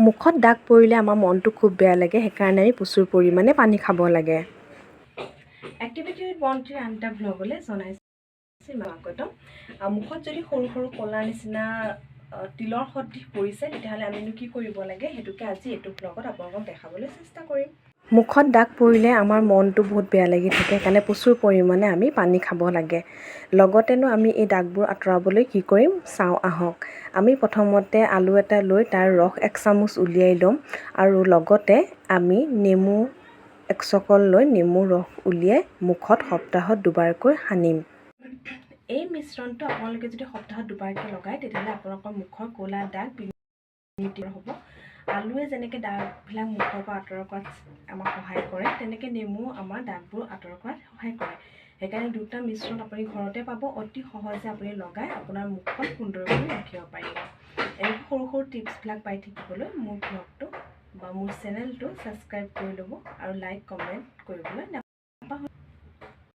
মুখত দাগ পৰিলে আমাৰ মনটো খুব বেয়া লাগে, সেইকাৰণে আমি প্ৰচুৰ পৰিমাণে পানী খাব লাগে। এক্টিভিটি উইথ বন্তিৰ আন এটা ভ্লগলৈ জনাইছোঁ স্বাগতম। মুখত যদি সৰু সৰু ক'লা নিচিনা তিলৰ সদৃশ পৰিছে, তেতিয়াহ'লে আমিনো কি কৰিব লাগে, সেইটোকে আজি এইটো ভ্লগত আপোনালোকক দেখাবলৈ চেষ্টা কৰিম। মুখত দাগ পৰিলে আমাৰ মনটো বহুত বেয়া লাগি থাকে, সেইকাৰণে প্ৰচুৰ পৰিমাণে আমি পানী খাব লাগে। লগতেনো আমি এই দাগবোৰ আঁতৰাবলৈ কি কৰিম চাওঁ আহক। আমি প্ৰথমতে আলু এটা লৈ তাৰ ৰস 1 চামুচ উলিয়াই ল'ম আৰু লগতে আমি নেমু 1 চকল লৈ নেমু ৰস উলিয়াই মুখত সপ্তাহত 2বাৰকৈ সানিম। এই মিশ্ৰণটো আপোনালোকে যদি সপ্তাহত 2বাৰকৈ লগায়, তেতিয়াহ'লে আপোনালোকৰ মুখৰ ক'লা দাগ হ'ব। আলুৱে যেনেকৈ দাগবিলাক মুখৰ পৰা আঁতৰ কৰাত আমাক সহায় কৰে, তেনেকৈ নেমুও আমাৰ দাগবোৰ আঁতৰ কৰাত সহায় কৰে। সেইকাৰণে দুটা মিশ্ৰণ আপুনি ঘৰতে পাব, অতি সহজে আপুনি লগাই আপোনাৰ মুখখন সুন্দৰ কৰি ৰাখিব পাৰিব। এনেকৈ সৰু সৰু টিপছবিলাক পাই থাকিবলৈ মোৰ ব্লগটো বা মোৰ চেনেলটো ছাবস্ক্ৰাইব কৰি ল'ব আৰু লাইক কমেণ্ট কৰিবলৈ নাপাহৰিব।